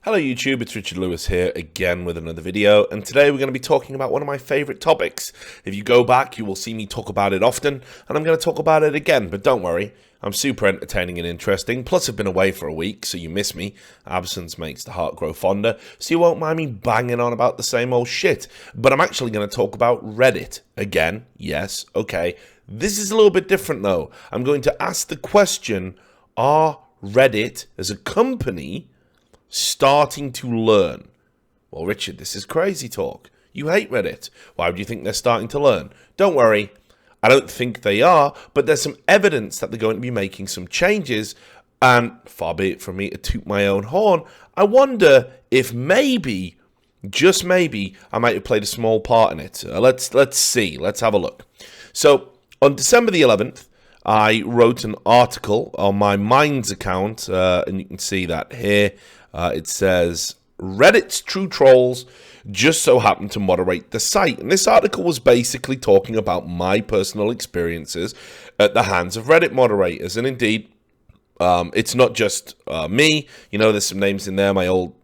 Hello YouTube, it's Richard Lewis here again with another video, and today we're going to be talking about one of my favourite topics. If you go back, you will see me talk about it often, and I'm going to talk about it again, but don't worry, I'm super entertaining and interesting, plus I've been away for a week, so you miss me. Absence makes the heart grow fonder, so you won't mind me banging on about the same old shit. But I'm actually going to talk about Reddit. Again, yes, okay. This is a little bit different though. I'm going to ask the question, are Reddit as a company starting to learn? Well, Richard, this is crazy talk. You hate Reddit. Why do you think they're starting to learn? Don't worry, I don't think they are, but there's some evidence that they're going to be making some changes, and far be it from me to toot my own horn, I wonder if maybe, just maybe, I might have played a small part in it. Let's see. Let's have a look. So, on December the 11th, I wrote an article on my Minds account, and you can see that here. It says, Reddit's true trolls just so happen to moderate the site. And this article was basically talking about my personal experiences at the hands of Reddit moderators. And indeed, it's not just me. You know, there's some names in there. My old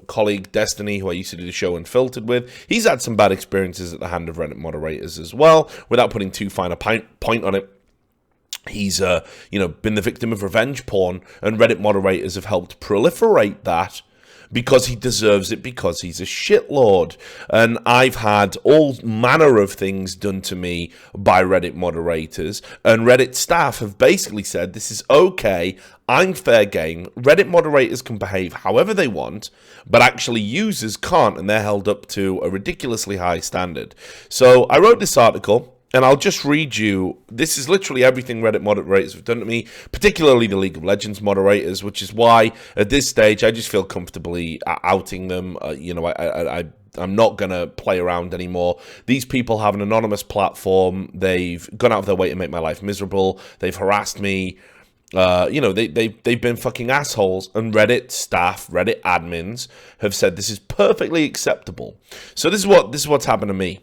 colleague Destiny, who I used to do the show Unfiltered with, he's had some bad experiences at the hand of Reddit moderators as well, without putting too fine a point on it. He's, been the victim of revenge porn, and Reddit moderators have helped proliferate that because he deserves it, because he's a shitlord. And I've had all manner of things done to me by Reddit moderators, and Reddit staff have basically said, this is okay, I'm fair game, Reddit moderators can behave however they want, but actually users can't, and they're held up to a ridiculously high standard. So I wrote this article, and I'll just read you, this is literally everything Reddit moderators have done to me, particularly the League of Legends moderators, which is why, at this stage, I just feel comfortably outing them. I'm not going to play around anymore. These people have an anonymous platform. They've gone out of their way to make my life miserable. They've harassed me. They've been fucking assholes, and Reddit staff, Reddit admins, have said this is perfectly acceptable. So this is what's happened to me.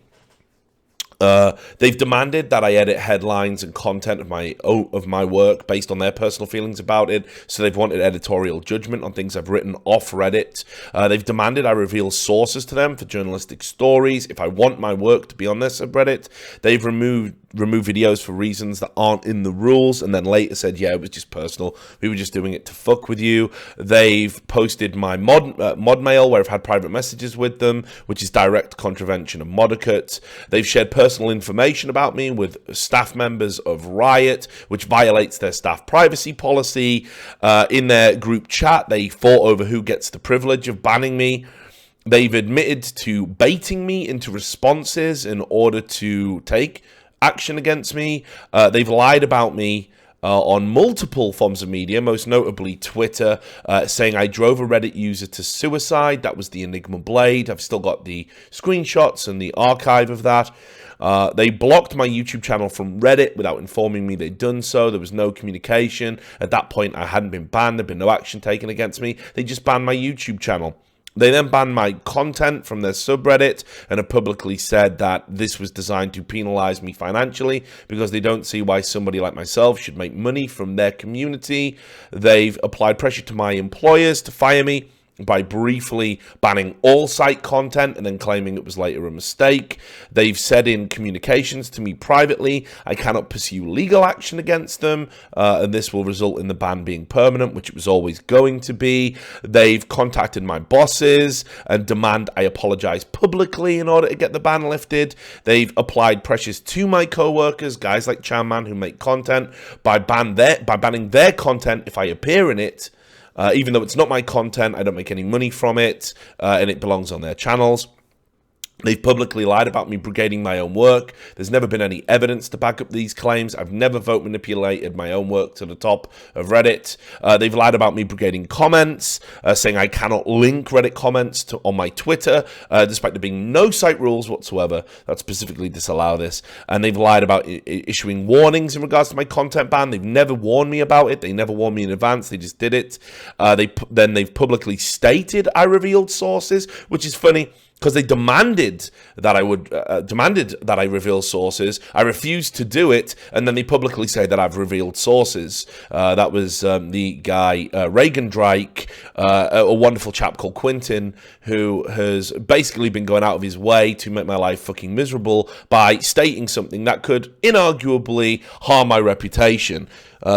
They've demanded that I edit headlines and content of my work based on their personal feelings about it. So they've wanted editorial judgment on things I've written off Reddit. They've demanded I reveal sources to them for journalistic stories if I want my work to be on their subreddit. They've removed videos for reasons that aren't in the rules, and then later said, yeah, it was just personal. We were just doing it to fuck with you. They've posted my mod mail where I've had private messages with them, which is direct contravention of mod etiquette. They've shared personal information about me with staff members of Riot, which violates their staff privacy policy. In their group chat, they fought over who gets the privilege of banning me. They've admitted to baiting me into responses in order to take action against me. They've lied about me on multiple forms of media, most notably Twitter, saying I drove a Reddit user to suicide. That was the Enigma Blade. I've still got the screenshots and the archive of that. They blocked my YouTube channel from Reddit without informing me they'd done so. There was no communication. At that point, I hadn't been banned. There'd been no action taken against me. They just banned my YouTube channel. They then banned my content from their subreddit and have publicly said that this was designed to penalize me financially because they don't see why somebody like myself should make money from their community. They've applied pressure to my employers to fire me by briefly banning all site content and then claiming it was later a mistake. They've said in communications to me privately, I cannot pursue legal action against them, and this will result in the ban being permanent, which it was always going to be. They've contacted my bosses and demand I apologize publicly in order to get the ban lifted. They've applied pressures to my co-workers, guys like Chanman who make content, by banning their content if I appear in it. Even though it's not my content, I don't make any money from it, and it belongs on their channels. They've publicly lied about me brigading my own work. There's never been any evidence to back up these claims. I've never vote manipulated my own work to the top of Reddit. They've lied about me brigading comments, saying I cannot link Reddit comments on my Twitter, despite there being no site rules whatsoever that specifically disallow this. And they've lied about issuing warnings in regards to my content ban. They've never warned me about it. They never warned me in advance. They just did it. They've publicly stated I revealed sources, which is funny. because they demanded that I reveal sources. I refused to do it, and then they publicly say that I've revealed sources. That was the guy Reagan Drake, a wonderful chap called Quentin, who has basically been going out of his way to make my life fucking miserable by stating something that could inarguably harm my reputation.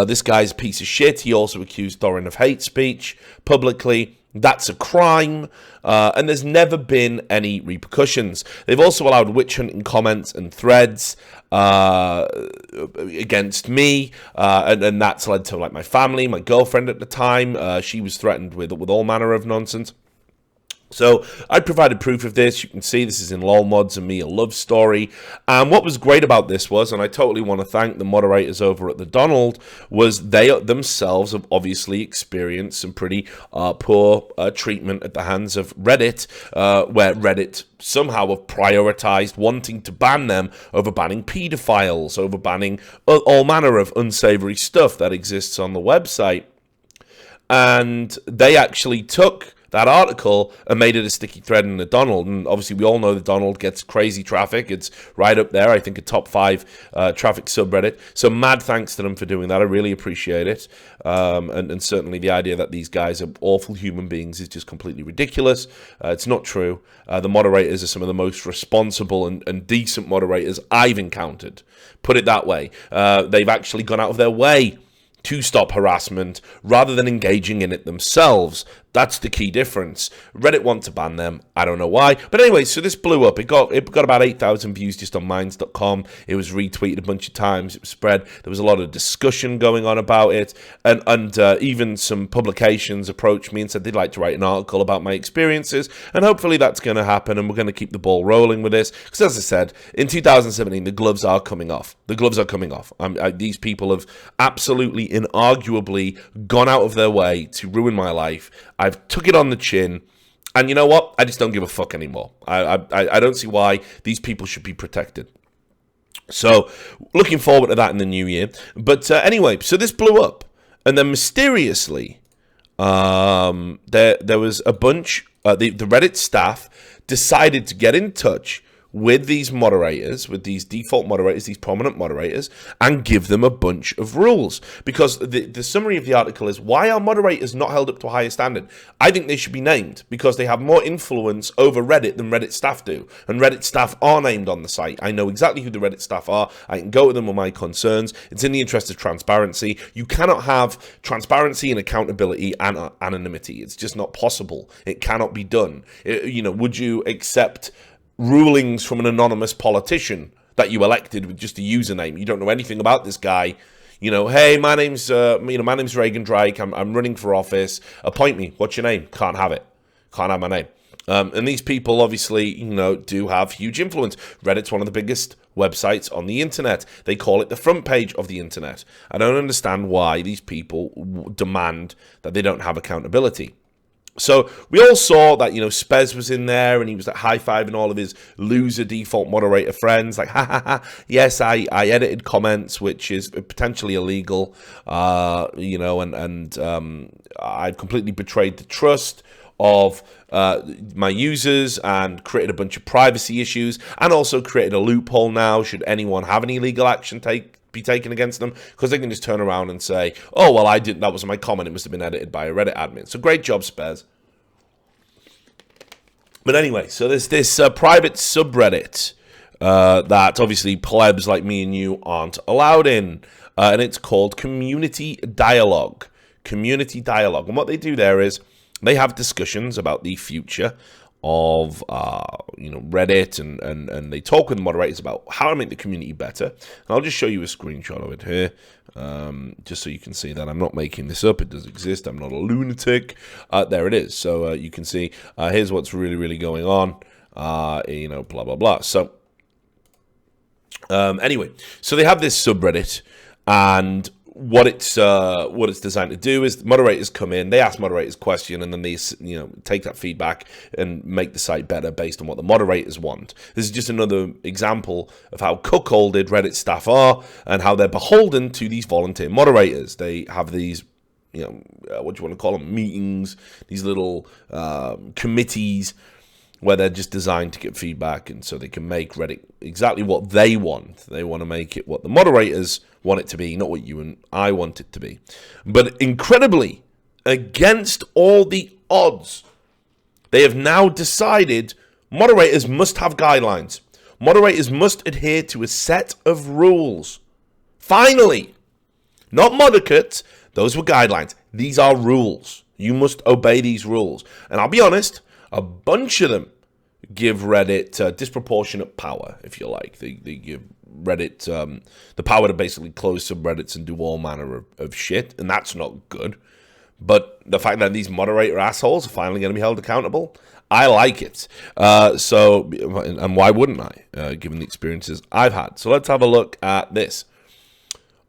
This guy's a piece of shit. He also accused Doran of hate speech publicly. That's a crime, and there's never been any repercussions. They've also allowed witch hunting comments and threads against me, and that's led to like my family, my girlfriend at the time. She was threatened with all manner of nonsense. So I provided proof of this. You can see this is in LOL Mods and Me a Love Story. And what was great about this was, and I totally want to thank the moderators over at the Donald, was they themselves have obviously experienced some pretty poor treatment at the hands of Reddit, where Reddit somehow have prioritized wanting to ban them over banning pedophiles, over banning all manner of unsavory stuff that exists on the website. And they actually took that article and made it a sticky thread in the Donald. And obviously we all know the Donald gets crazy traffic. It's right up there, I think, a top 5 traffic subreddit. So mad thanks to them for doing that. I really appreciate it. And certainly the idea that these guys are awful human beings is just completely ridiculous. It's not true. The moderators are some of the most responsible and decent moderators I've encountered. Put it that way. They've actually gone out of their way to stop harassment rather than engaging in it themselves. That's the key difference. Reddit want to ban them. I don't know why. But anyway, so this blew up. It got about 8,000 views just on minds.com. It was retweeted a bunch of times. It was spread. There was a lot of discussion going on about it. And even some publications approached me and said they'd like to write an article about my experiences. And hopefully that's going to happen. And we're going to keep the ball rolling with this. Because as I said, in 2017, the gloves are coming off. The gloves are coming off. These people have absolutely, inarguably gone out of their way to ruin my life. I've took it on the chin, and you know what? I just don't give a fuck anymore. I don't see why these people should be protected. So, looking forward to that in the new year. But anyway, so this blew up, and then mysteriously, there was a bunch. The Reddit staff decided to get in touch with these moderators, with these default moderators, these prominent moderators, and give them a bunch of rules. Because the summary of the article is, why are moderators not held up to a higher standard? I think they should be named, because they have more influence over Reddit than Reddit staff do. And Reddit staff are named on the site. I know exactly who the Reddit staff are. I can go to them with my concerns. It's in the interest of transparency. You cannot have transparency and accountability and anonymity. It's just not possible. It cannot be done. Would you accept rulings from an anonymous politician that you elected with just a username? You don't know anything about this guy. Hey, my name's Reagan Drake. I'm running for office. Appoint me. What's your name? Can't have it. Can't have my name. And these people obviously, do have huge influence. Reddit's one of the biggest websites on the internet. They call it the front page of the internet. I don't understand why these people demand that they don't have accountability. So we all saw that, Spez was in there and he was like high-fiving all of his loser default moderator friends. Like, ha, ha, ha. Yes, I edited comments, which is potentially illegal, and I've completely betrayed the trust of my users and created a bunch of privacy issues, and also created a loophole now should anyone have any legal action be taken against them, because they can just turn around and say, oh, well, that wasn't my comment, it must have been edited by a Reddit admin. So great job, Spez. But anyway, so there's this private subreddit that obviously plebs like me and you aren't allowed in, and it's called Community Dialogue. Community Dialogue. And what they do there is they have discussions about the future of Reddit, and they talk with the moderators about how to make the community better. And I'll just show you a screenshot of it here, just so you can see that I'm not making this up. It does exist. I'm not a lunatic. There it is. So you can see here's what's really, really going on. Blah blah blah. So anyway, so they have this subreddit, and what it's designed to do is moderators come in, they ask moderators question, and then they take that feedback and make the site better based on what the moderators want. This is just another example of how cuckolded Reddit staff are and how they're beholden to these volunteer moderators. They have these what do you want to call them, meetings, these little committees where they're just designed to get feedback, and so they can make Reddit exactly what they want. They want to make it what the moderators want it to be, not what you and I want it to be. But incredibly, against all the odds, they have now decided moderators must have guidelines. Moderators must adhere to a set of rules. Finally, not modificates, those were guidelines. These are rules. You must obey these rules. And I'll be honest, a bunch of them give Reddit disproportionate power, if you like. They give Reddit the power to basically close subreddits and do all manner of shit, and that's not good. But the fact that these moderator assholes are finally going to be held accountable, I like it. And why wouldn't I, given the experiences I've had? So let's have a look at this.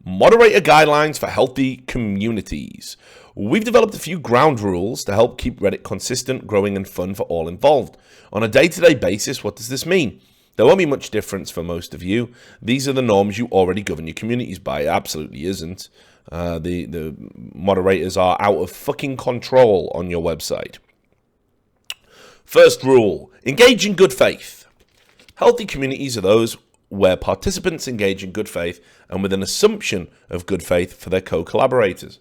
Moderator guidelines for healthy communities. We've developed a few ground rules to help keep Reddit consistent, growing, and fun for all involved. On a day-to-day basis, what does this mean? There won't be much difference for most of you. These are the norms you already govern your communities by. It absolutely isn't. The moderators are out of fucking control on your website. First rule, engage in good faith. Healthy communities are those where participants engage in good faith and with an assumption of good faith for their co-collaborators.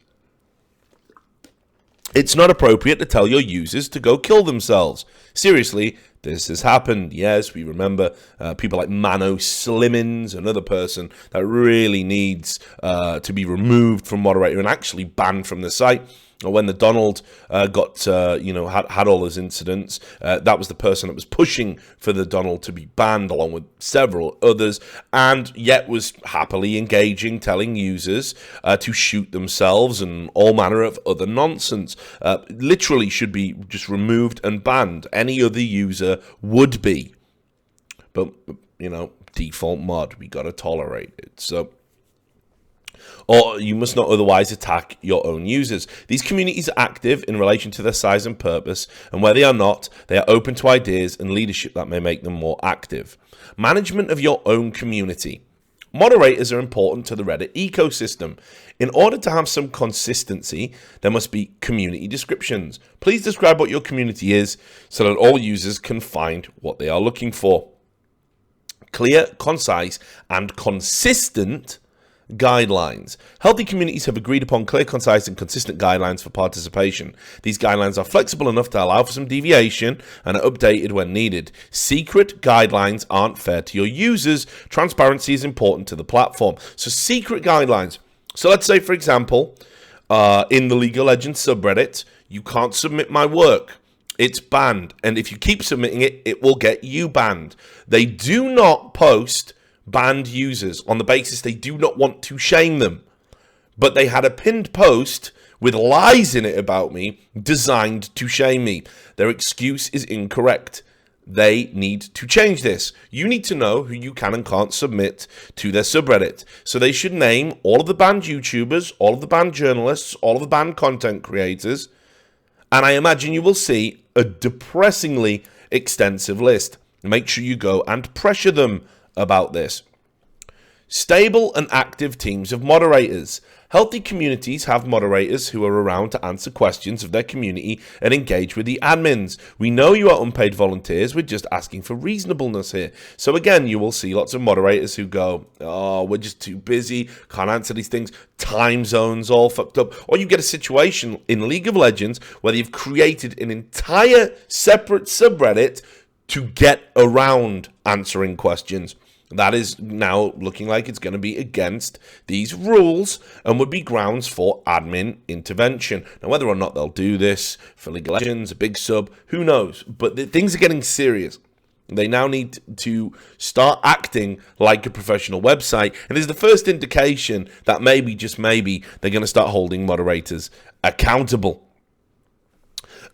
It's not appropriate to tell your users to go kill themselves. Seriously, this has happened. Yes, we remember people like Mano Slimmins, another person that really needs to be removed from moderator and actually banned from the site. When the Donald had all those incidents, that was the person that was pushing for the Donald to be banned, along with several others, and yet was happily engaging, telling users to shoot themselves and all manner of other nonsense. Literally should be just removed and banned. Any other user would be. But, default mod, we got to tolerate it. So, or you must not otherwise attack your own users. These communities are active in relation to their size and purpose, and where they are not, they are open to ideas and leadership that may make them more active. Management of your own community. Moderators are important to the Reddit ecosystem. In order to have some consistency, there must be community descriptions. Please describe what your community is so that all users can find what they are looking for. Clear, concise, and consistent guidelines. Healthy communities have agreed upon clear, concise, and consistent guidelines for participation. These guidelines are flexible enough to allow for some deviation and are updated when needed. Secret guidelines aren't fair to your users. Transparency is important to the platform. So secret guidelines. So let's say, for example, in the League of Legends subreddit, you can't submit my work. It's banned. And if you keep submitting it, it will get you banned. They do not post banned users on the basis they do not want to shame them. But they had a pinned post with lies in it about me designed to shame me. Their excuse is incorrect. They need to change this. You need to know who you can and can't submit to their subreddit. So they should name all of the banned YouTubers, all of the banned journalists, all of the banned content creators. And I imagine you will see a depressingly extensive list. Make sure you go and pressure them about this. Stable and active teams of moderators. Healthy communities have moderators who are around to answer questions of their community and engage with the admins. We know you are unpaid volunteers, we're just asking for reasonableness here. So again, you will see lots of moderators who go, oh, we're just too busy, can't answer these things, time zones all fucked up. Or you get a situation in League of Legends where you've created an entire separate subreddit to get around answering questions. That is now looking like it's going to be against these rules and would be grounds for admin intervention. Now, whether or not they'll do this for League of Legends, a big sub, who knows? But things are getting serious. They now need to start acting like a professional website. And this is the first indication that maybe, just maybe, they're going to start holding moderators accountable.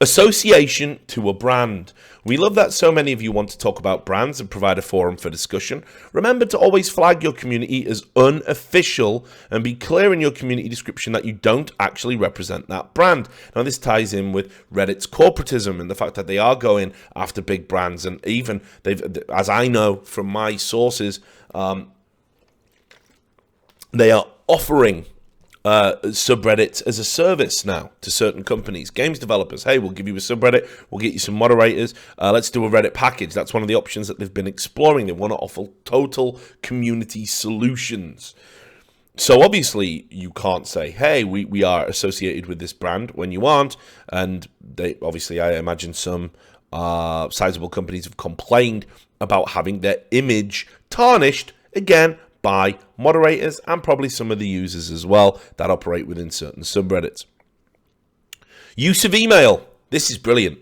Association to a brand. We love that so many of you want to talk about brands and provide a forum for discussion. Remember to always flag your community as unofficial and be clear in your community description that you don't actually represent that brand. Now, this ties in with Reddit's corporatism and the fact that they are going after big brands, and even they've, as I know from my sources, they are offering subreddits as a service now to certain companies. Games developers, hey, we'll give you a subreddit, we'll get you some moderators, let's do a Reddit package. That's one of the options that they've been exploring. They want to offer total community solutions. So obviously you can't say, hey, we are associated with this brand when you aren't. And they obviously, I imagine some sizable companies have complained about having their image tarnished, again, by moderators and probably some of the users as well that operate within certain subreddits. Use of email. This is brilliant.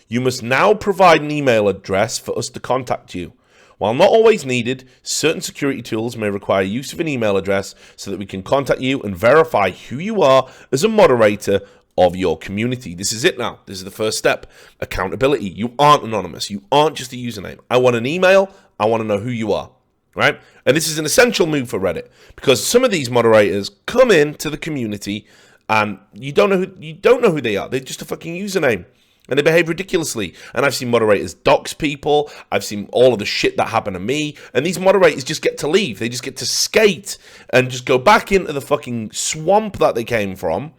You must now provide an email address for us to contact you. While not always needed, certain security tools may require use of an email address so that we can contact you and verify who you are as a moderator of your community. This is it now. This is the first step. Accountability. You aren't anonymous. You aren't just a username. I want an email. I want to know who you are. Right? And this is an essential move for Reddit because some of these moderators come into the community and you don't know who they are. They're just a fucking username. And they behave ridiculously. And I've seen moderators dox people. I've seen all of the shit that happened to me. And these moderators just get to leave. They just get to skate and just go back into the fucking swamp that they came from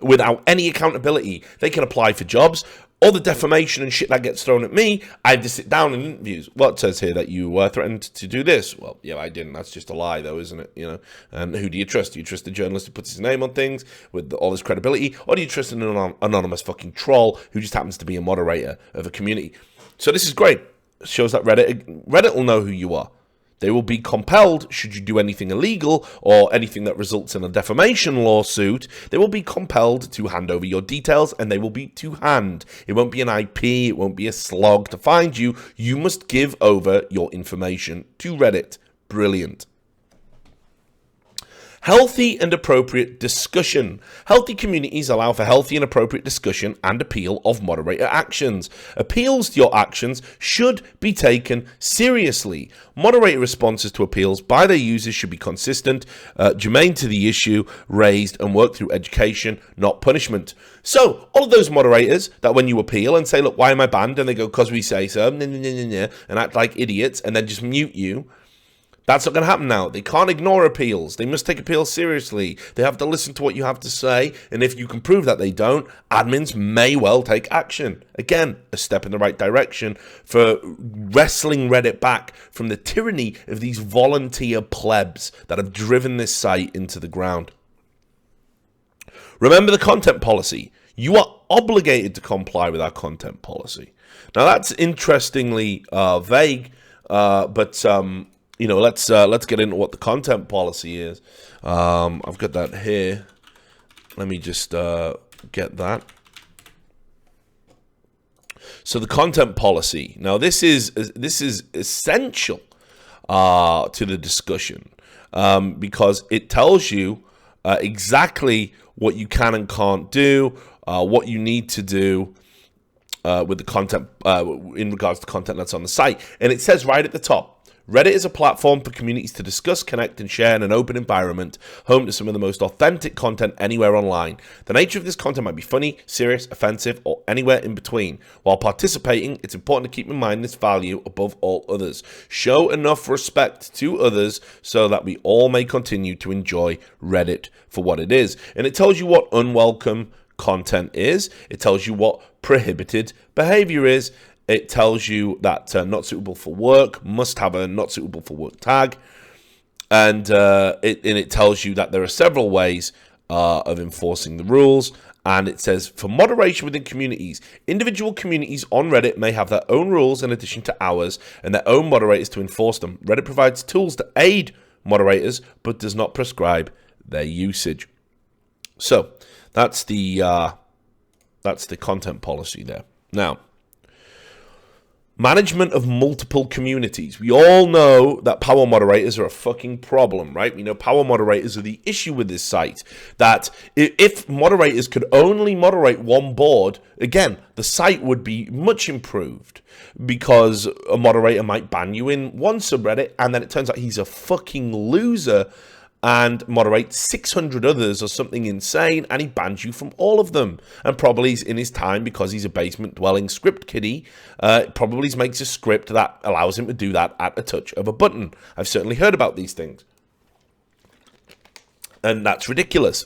without any accountability. They can apply for jobs. All the defamation and shit that gets thrown at me, I have to sit down in interviews. Well, it says here that you threatened to do this. Well, yeah, I didn't. That's just a lie, though, isn't it? You know. And who do you trust? Do you trust the journalist who puts his name on things with all his credibility, or do you trust an anonymous fucking troll who just happens to be a moderator of a community? So this is great. It shows that Reddit will know who you are. They will be compelled, should you do anything illegal or anything that results in a defamation lawsuit, they will be compelled to hand over your details, and they will be to hand. It won't be an IP, it won't be a slog to find you. You must give over your information to Reddit. Brilliant. Healthy and appropriate discussion. Healthy communities allow for healthy and appropriate discussion and appeal of moderator actions. Appeals to your actions should be taken seriously. Moderator responses to appeals by their users should be consistent, germane to the issue raised, and work through education, not punishment. So, all of those moderators that when you appeal and say, look, why am I banned? And they go, because we say so, and act like idiots, and then just mute you. That's not going to happen now. They can't ignore appeals. They must take appeals seriously. They have to listen to what you have to say. And if you can prove that they don't, admins may well take action. Again, a step in the right direction for wrestling Reddit back from the tyranny of these volunteer plebs that have driven this site into the ground. Remember the content policy. You are obligated to comply with our content policy. Now, that's interestingly vague, but you know, let's get into what the content policy is. I've got that here. Let me just get that. So the content policy. Now, this is essential to the discussion because it tells you exactly what you can and can't do, what you need to do with the content in regards to content that's on the site, and it says right at the top. Reddit is a platform for communities to discuss, connect, and share in an open environment, home to some of the most authentic content anywhere online. The nature of this content might be funny, serious, offensive, or anywhere in between. While participating, it's important to keep in mind this value above all others. Show enough respect to others so that we all may continue to enjoy Reddit for what it is. And it tells you what unwelcome content is. It tells you what prohibited behavior is. It tells you that not suitable for work must have a not suitable for work tag. And it tells you that there are several ways of enforcing the rules. And it says, for moderation within communities, individual communities on Reddit may have their own rules in addition to ours and their own moderators to enforce them. Reddit provides tools to aid moderators, but does not prescribe their usage. So that's the content policy there. Now, management of multiple communities. We all know that power moderators are a fucking problem, right? We know power moderators are the issue with this site. That if moderators could only moderate one board, again, the site would be much improved. Because a moderator might ban you in one subreddit, and then it turns out he's a fucking loser and moderate 600 others or something insane, and he bans you from all of them. And probably in his time, because he's a basement-dwelling script kiddie, probably makes a script that allows him to do that at a touch of a button. I've certainly heard about these things. And that's ridiculous.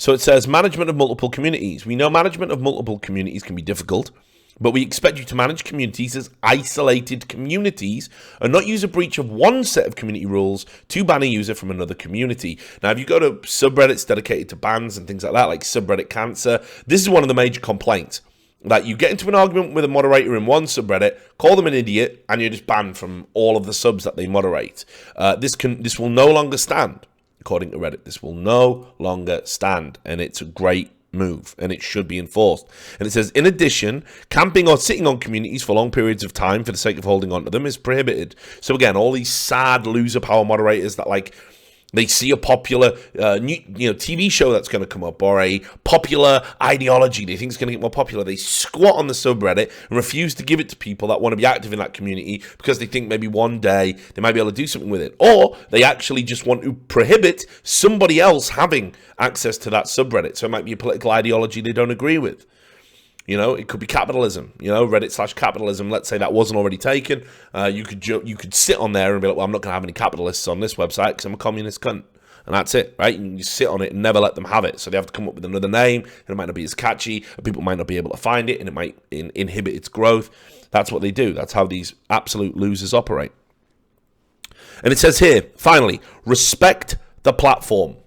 So it says management of multiple communities. We know management of multiple communities can be difficult, but we expect you to manage communities as isolated communities and not use a breach of one set of community rules to ban a user from another community. Now, if you go to subreddits dedicated to bans and things like that, like subreddit cancer, this is one of the major complaints. That you get into an argument with a moderator in one subreddit, call them an idiot, and you're just banned from all of the subs that they moderate. This will no longer stand, according to Reddit. This will no longer stand, and it's a great move, and it should be enforced. And it says, in addition, camping or sitting on communities for long periods of time for the sake of holding on to them is prohibited. So again, all these sad loser power moderators that like they see a popular TV show that's going to come up or a popular ideology they think is going to get more popular. They squat on the subreddit and refuse to give it to people that want to be active in that community because they think maybe one day they might be able to do something with it. Or they actually just want to prohibit somebody else having access to that subreddit. So it might be a political ideology they don't agree with. You know, it could be capitalism, Reddit/capitalism. Let's say that wasn't already taken. You could sit on there and be like, well, I'm not going to have any capitalists on this website because I'm a communist cunt. And that's it, right? And you sit on it and never let them have it. So they have to come up with another name, and it might not be as catchy, and people might not be able to find it, and it might inhibit its growth. That's what they do. That's how these absolute losers operate. And it says here, finally, respect the platform.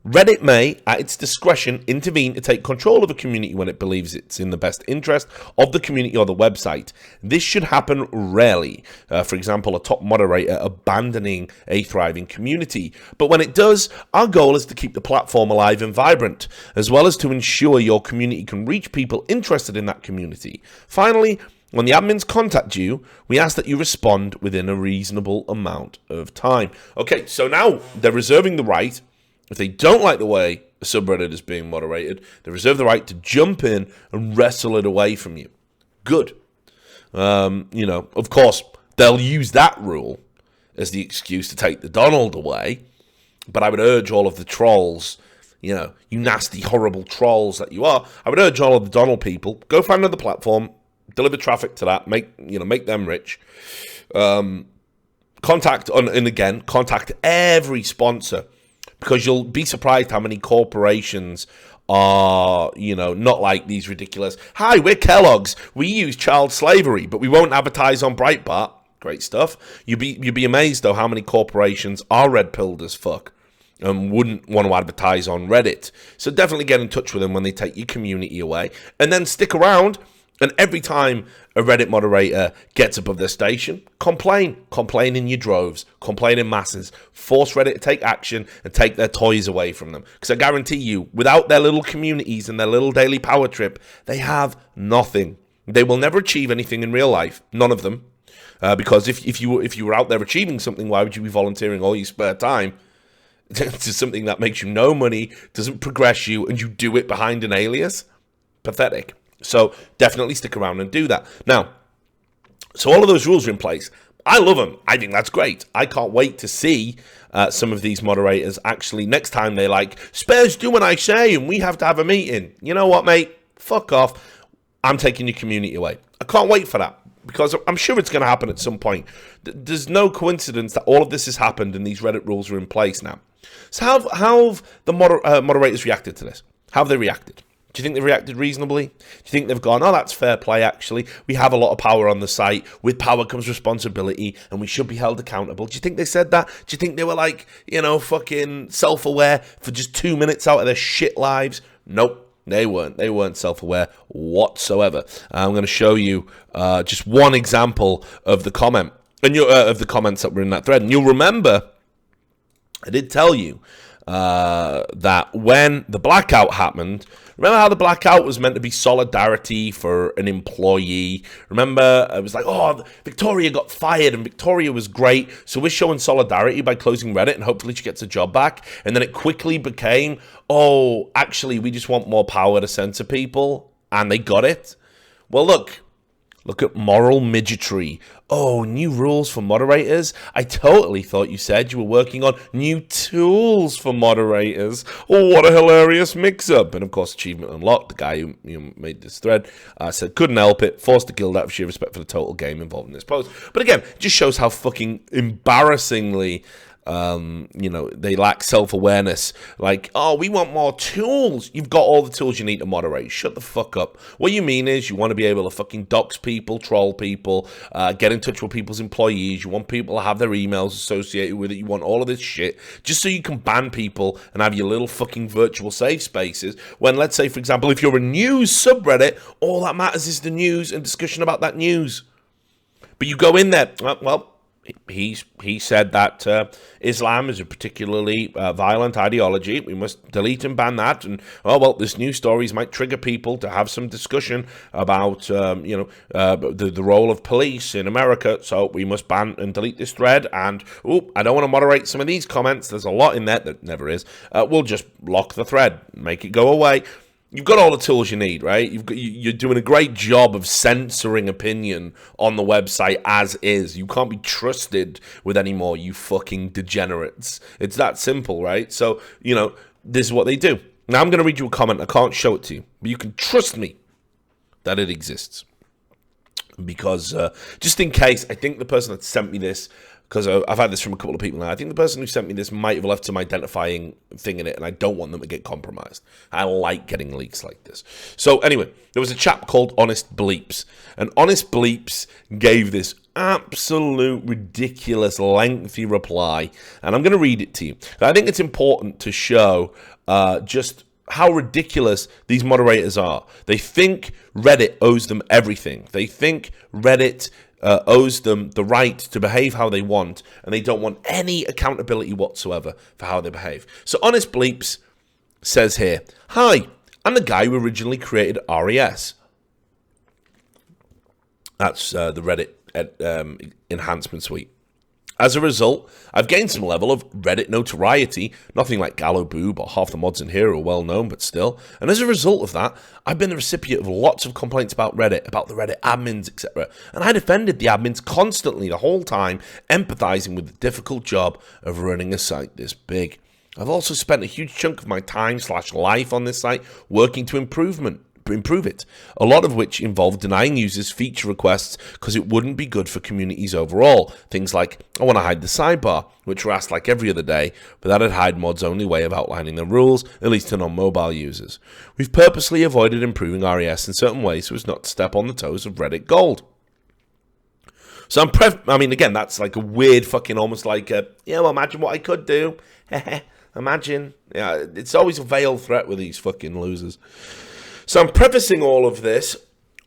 Reddit may, at its discretion, intervene to take control of a community when it believes it's in the best interest of the community or the website. This should happen rarely. For example, a top moderator abandoning a thriving community. But when it does, our goal is to keep the platform alive and vibrant, as well as to ensure your community can reach people interested in that community. Finally, when the admins contact you, we ask that you respond within a reasonable amount of time. Okay, so now they're reserving the right. If they don't like the way a subreddit is being moderated, they reserve the right to jump in and wrestle it away from you. Good. Of course, they'll use that rule as the excuse to take the Donald away. But I would urge all of the trolls, you nasty, horrible trolls that you are, I would urge all of the Donald people, go find another platform, deliver traffic to that, make them rich. Contact every sponsor. Because you'll be surprised how many corporations are, not like these ridiculous, hi, we're Kellogg's, we use child slavery, but we won't advertise on Breitbart. Great stuff. You'd be amazed, though, how many corporations are red-pilled as fuck and wouldn't want to advertise on Reddit. So definitely get in touch with them when they take your community away. And then stick around. And every time a Reddit moderator gets above their station, complain in your droves, complain in masses, force Reddit to take action and take their toys away from them. Because I guarantee you, without their little communities and their little daily power trip, they have nothing. They will never achieve anything in real life, none of them. Because if you were out there achieving something, why would you be volunteering all your spare time to something that makes you no money, doesn't progress you, and you do it behind an alias? Pathetic. So definitely stick around and do that. Now, so all of those rules are in place. I love them. I think that's great. I can't wait to see some of these moderators actually next time they're like, Spurs, do what I say, and we have to have a meeting. You know what, mate? Fuck off. I'm taking your community away. I can't wait for that because I'm sure it's going to happen at some point. There's no coincidence that all of this has happened and these Reddit rules are in place now. So how have the moderators reacted to this? How have they reacted? Do you think they've reacted reasonably? Do you think they've gone, oh, that's fair play, actually. We have a lot of power on the site. With power comes responsibility, and we should be held accountable. Do you think they said that? Do you think they were like, fucking self-aware for just 2 minutes out of their shit lives? Nope, they weren't. They weren't self-aware whatsoever. I'm going to show you just one example of the comment, and of the comments that were in that thread. And you'll remember, I did tell you that when the blackout happened, remember how the blackout was meant to be solidarity for an employee? Remember, it was like, oh, Victoria got fired and Victoria was great, so we're showing solidarity by closing Reddit and hopefully she gets a job back. And then it quickly became, oh, actually, we just want more power to censor people, and they got it. Well, look at moral midgetry. Oh, new rules for moderators? I totally thought you said you were working on new tools for moderators. Oh, what a hilarious mix-up. And of course, Achievement Unlocked, the guy who made this thread, said, couldn't help it, forced the guild out of sheer respect for the total game involved in this post. But again, it just shows how fucking embarrassingly You know, they lack self-awareness. Like, oh, we want more tools. You've got all the tools you need to moderate. Shut the fuck up. What you mean is you want to be able to fucking dox people, troll people, get in touch with people's employees. You want people to have their emails associated with it. You want all of this shit just so you can ban people and have your little fucking virtual safe spaces. When, let's say, for example, if you're a news subreddit, all that matters is the news and discussion about that news. But you go in there, well, he said that Islam is a particularly violent ideology. We must delete and ban that. And, oh, well, this news stories might trigger people to have some discussion about, the role of police in America. So we must ban and delete this thread. And, oh, I don't want to moderate some of these comments. There's a lot in there that never is. We'll just lock the thread, make it go away. You've got all the tools you need, right? You're doing a great job of censoring opinion on the website as is. You can't be trusted with any more, you fucking degenerates. It's that simple, right? So, you know, this is what they do. Now, I'm going to read you a comment. I can't show it to you, but you can trust me that it exists. Because, just in case, I think the person that sent me this, because I've had this from a couple of people now, I think the person who sent me this might have left some identifying thing in it, and I don't want them to get compromised. I like getting leaks like this. So anyway, there was a chap called Honest Bleeps, and Honest Bleeps gave this absolute ridiculous lengthy reply, and I'm going to read it to you. I think it's important to show just how ridiculous these moderators are. They think Reddit owes them everything. They think Reddit owes them the right to behave how they want, and they don't want any accountability whatsoever for how they behave. So Honest Bleeps says here, "Hi, I'm the guy who originally created RES." That's the Reddit enhancement suite. As a result, I've gained some level of Reddit notoriety, nothing like Gallo Boob or half the mods in here are well known, but still. And as a result of that, I've been the recipient of lots of complaints about Reddit, about the Reddit admins, etc. And I defended the admins constantly the whole time, empathizing with the difficult job of running a site this big. I've also spent a huge chunk of my time/life on this site working to improve it, a lot of which involved denying users feature requests because it wouldn't be good for communities overall. Things like, I want to hide the sidebar, which were asked like every other day, but that'd hide mods' only way of outlining the rules, at least to non-mobile users. We've purposely avoided improving RES in certain ways so as not to step on the toes of Reddit Gold. So again, that's like a weird fucking almost like well, imagine what I could do. Imagine. Yeah, it's always a veiled threat with these fucking losers. So I'm prefacing all of this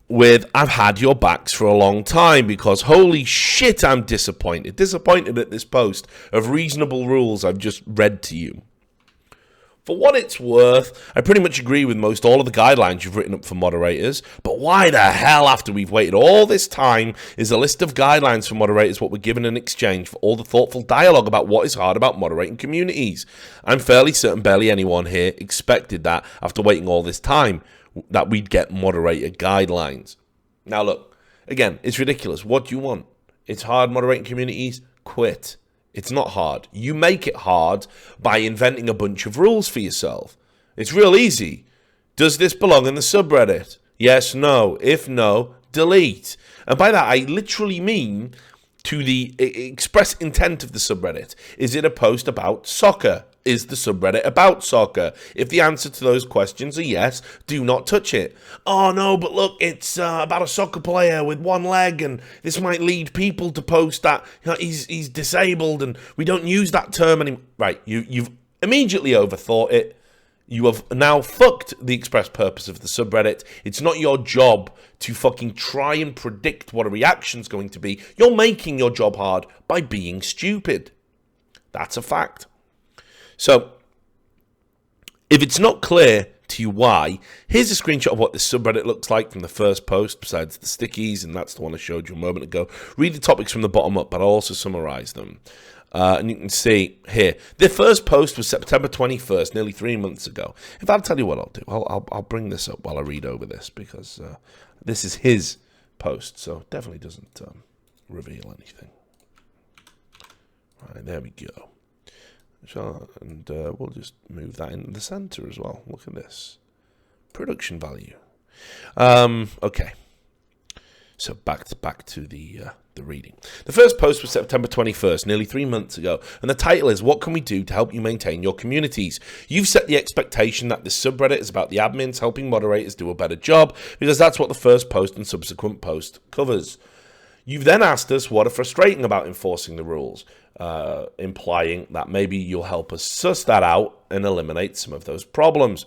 with, I've had your backs for a long time because holy shit, I'm disappointed. Disappointed at this post of reasonable rules I've just read to you. For what it's worth, I pretty much agree with most all of the guidelines you've written up for moderators, but why the hell, after we've waited all this time, is a list of guidelines for moderators what we're given in exchange for all the thoughtful dialogue about what is hard about moderating communities? I'm fairly certain barely anyone here expected that after waiting all this time, that we'd get moderator guidelines. Now look, again, it's ridiculous. What do you want? It's hard moderating communities? Quit. It's not hard. You make it hard by inventing a bunch of rules for yourself. It's real easy. Does this belong in the subreddit? Yes, no. If no, delete. And by that, I literally mean to the express intent of the subreddit. Is it a post about soccer? Is the subreddit about soccer? If the answer to those questions are yes, do not touch it. Oh no, but look, it's about a soccer player with one leg, and this might lead people to post that he's disabled, and we don't use that term anymore. Right, you've immediately overthought it. You have now fucked the express purpose of the subreddit. It's not your job to fucking try and predict what a reaction's going to be. You're making your job hard by being stupid. That's a fact. So, if it's not clear to you why, here's a screenshot of what this subreddit looks like from the first post, besides the stickies, and that's the one I showed you a moment ago. Read the topics from the bottom up, but I'll also summarize them. And you can see here, the first post was September 21st, nearly 3 months ago. If I'll tell you what I'll do, I'll bring this up while I read over this, because this is his post, so it definitely doesn't reveal anything. Right, there we go. Sure, and we'll just move that into the center as well. Look at this. Production value. Okay. So back to the the reading. The first post was September 21st, nearly 3 months ago, and the title is, "What can we do to help you maintain your communities?" You've set the expectation that this subreddit is about the admins helping moderators do a better job, because that's what the first post and subsequent post covers. You've then asked us what are frustrating about enforcing the rules, implying that maybe you'll help us suss that out and eliminate some of those problems.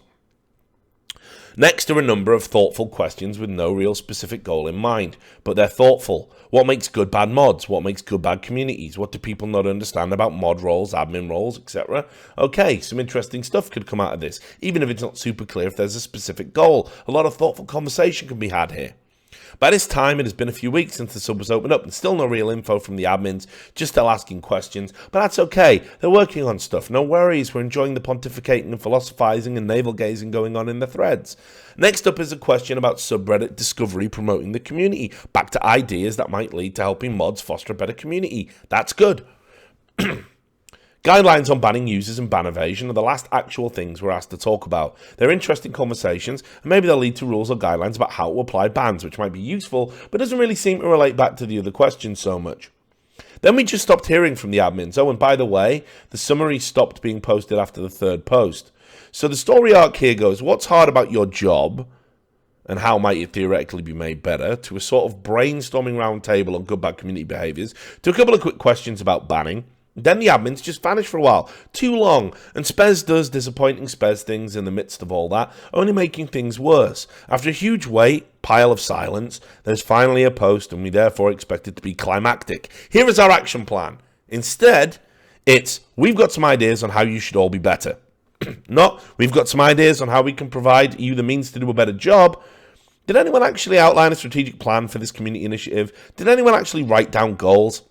Next are a number of thoughtful questions with no real specific goal in mind, but they're thoughtful. What makes good bad mods? What makes good bad communities? What do people not understand about mod roles, admin roles, etc.? Okay, some interesting stuff could come out of this, even if it's not super clear if there's a specific goal. A lot of thoughtful conversation can be had here. By this time, it has been a few weeks since the sub was opened up and still no real info from the admins, just still asking questions, but that's okay. They're working on stuff, no worries. We're enjoying the pontificating and philosophizing and navel-gazing going on in the threads. Next up is a question about subreddit discovery promoting the community, back to ideas that might lead to helping mods foster a better community. That's good. Guidelines on banning users and ban evasion are the last actual things we're asked to talk about. They're interesting conversations, and maybe they'll lead to rules or guidelines about how to apply bans, which might be useful, but doesn't really seem to relate back to the other questions so much. Then we just stopped hearing from the admins. Oh, and by the way, the summary stopped being posted after the third post. So the story arc here goes, what's hard about your job, and how might it theoretically be made better, to a sort of brainstorming roundtable on good bad community behaviours, to a couple of quick questions about banning. Then the admins just vanish for a while. Too long. And Spez does disappointing Spez things in the midst of all that, only making things worse. After a huge wait, pile of silence, there's finally a post, and we therefore expect it to be climactic. Here is our action plan. Instead, it's, we've got some ideas on how you should all be better. Not, we've got some ideas on how we can provide you the means to do a better job. Did anyone actually outline a strategic plan for this community initiative? Did anyone actually write down goals?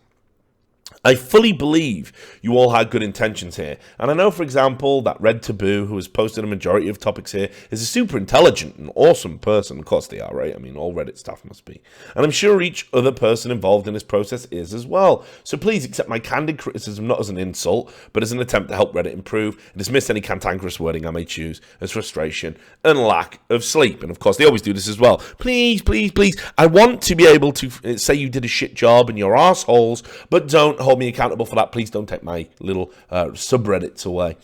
I fully believe you all had good intentions here, and I know, for example, that Red Taboo, who has posted a majority of topics here, is a super intelligent and awesome person. Of course they are, right? I mean, all Reddit staff must be. And I'm sure each other person involved in this process is as well. So please accept my candid criticism not as an insult, but as an attempt to help Reddit improve, and dismiss any cantankerous wording I may choose as frustration and lack of sleep. And of course, they always do this as well. Please, please, please, I want to be able to say you did a shit job and you're arseholes, but don't hold me accountable for that. Please don't take my little subreddits away.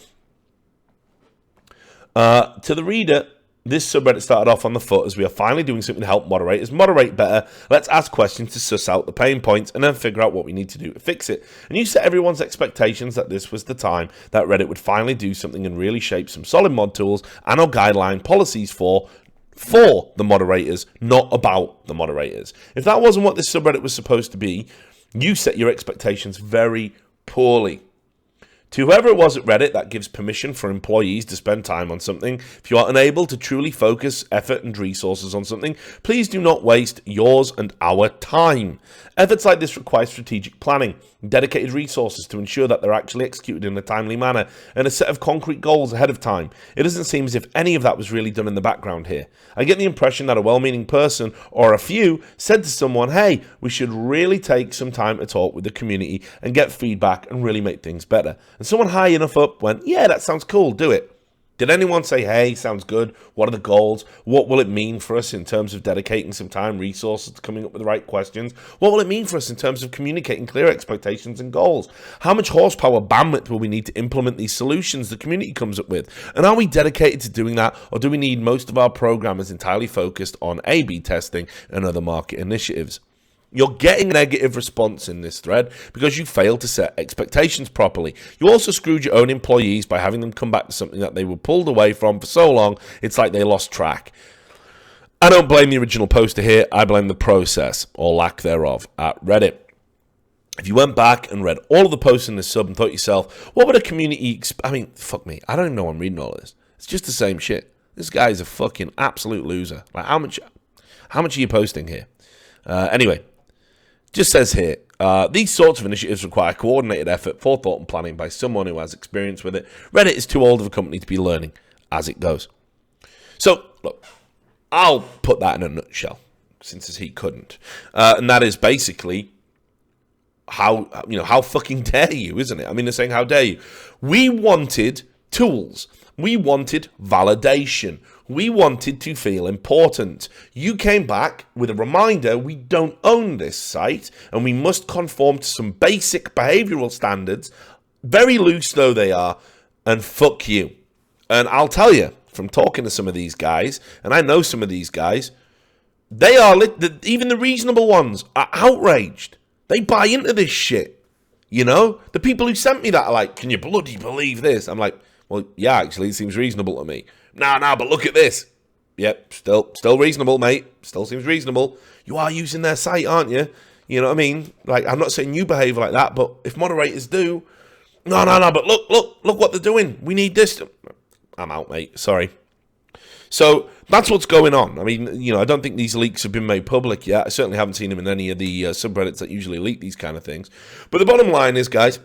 To the reader, this subreddit started off on the foot as we are finally doing something to help moderators moderate better. Let's ask questions to suss out the pain points and then figure out what we need to do to fix it. And you set everyone's expectations that this was the time that Reddit would finally do something and really shape some solid mod tools and or guideline policies for the moderators, not about the moderators. If that wasn't what this subreddit was supposed to be, you set your expectations very poorly. To whoever it was at Reddit that gives permission for employees to spend time on something, if you are unable to truly focus effort and resources on something, please do not waste yours and our time. Efforts like this require strategic planning, dedicated resources to ensure that they're actually executed in a timely manner, and a set of concrete goals ahead of time. It doesn't seem as if any of that was really done in the background here. I get the impression that a well-meaning person, or a few, said to someone, hey, we should really take some time to talk with the community and get feedback and really make things better. And someone high enough up went, yeah, that sounds cool, do it. Did anyone say, hey, sounds good, what are the goals? What will it mean for us in terms of dedicating some time, resources to coming up with the right questions? What will it mean for us in terms of communicating clear expectations and goals? How much horsepower, bandwidth will we need to implement these solutions the community comes up with? And are we dedicated to doing that, or do we need most of our programmers entirely focused on A/B testing and other market initiatives? You're getting a negative response in this thread because you failed to set expectations properly. You also screwed your own employees by having them come back to something that they were pulled away from for so long, it's like they lost track. I don't blame the original poster here, I blame the process, or lack thereof, at Reddit. If you went back and read all of the posts in this sub and thought to yourself, what would a community... I mean, fuck me, I don't even know I'm reading all this. It's just the same shit. This guy is a fucking absolute loser. Like, how much are you posting here? Anyway... Just says here, these sorts of initiatives require coordinated effort, forethought and planning by someone who has experience with it. Reddit is too old of a company to be learning as it goes. So, look, I'll put that in a nutshell, since he couldn't. And that is basically how fucking dare you, isn't it? I mean, they're saying, how dare you? We wanted tools. We wanted validation. We wanted to feel important. You came back with a reminder we don't own this site and we must conform to some basic behavioral standards, very loose though they are, and fuck you. And I'll tell you, from talking to some of these guys, and I know some of these guys, they are, even the reasonable ones, are outraged. They buy into this shit. You know? The people who sent me that are like, can you bloody believe this? I'm like, well, yeah, actually, it seems reasonable to me. Nah, but look at this. Yep, still reasonable, mate. Still seems reasonable. You are using their site, aren't you? You know what I mean? Like, I'm not saying you behave like that, but if moderators do, no, but look what they're doing. We need this. I'm out, mate. Sorry. So that's what's going on. I mean, you know, I don't think these leaks have been made public yet. I certainly haven't seen them in any of the subreddits that usually leak these kind of things. But the bottom line is, guys,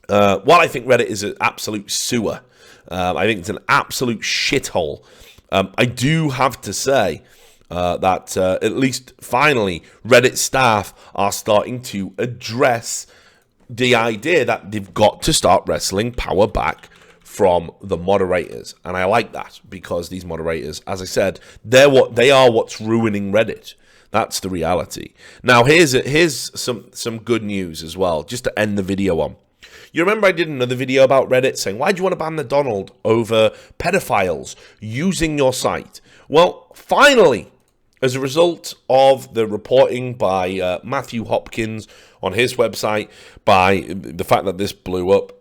while I think Reddit is an absolute sewer, I think it's an absolute shithole, I do have to say that at least finally Reddit staff are starting to address the idea that they've got to start wrestling power back from the moderators. And I like that, because these moderators, as I said, they are what's ruining Reddit. That's the reality. Now, here's some good news as well, just to end the video on. You remember I did another video about Reddit saying, why do you want to ban the Donald over pedophiles using your site? Well, finally, as a result of the reporting by Matthew Hopkins on his website, by the fact that this blew up,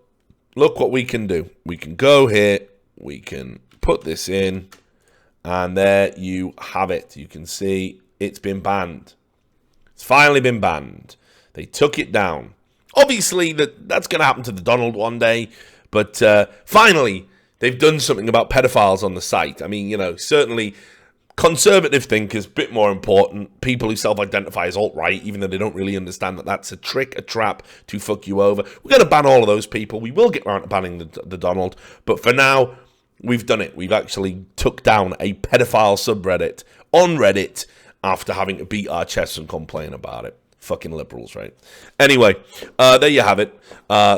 look what we can do. We can go here, we can put this in, and there you have it. You can see it's been banned. It's finally been banned. They took it down. Obviously, that's going to happen to the Donald one day, but finally, they've done something about pedophiles on the site. I mean, you know, certainly conservative thinkers, a bit more important. People who self-identify as alt-right, even though they don't really understand that that's a trick, a trap to fuck you over. We're going to ban all of those people. We will get around to banning the Donald, but for now, we've done it. We've actually took down a pedophile subreddit on Reddit after having to beat our chests and complain about it. Fucking liberals, right? Anyway, there you have it.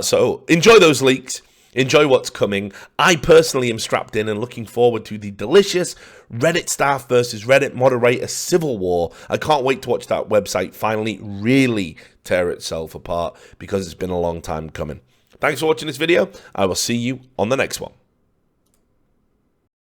So enjoy those leaks. Enjoy what's coming. I personally am strapped in and looking forward to the delicious Reddit staff versus Reddit moderator civil war. I can't wait to watch that website finally really tear itself apart, because it's been a long time coming. Thanks for watching this video. I will see you on the next one.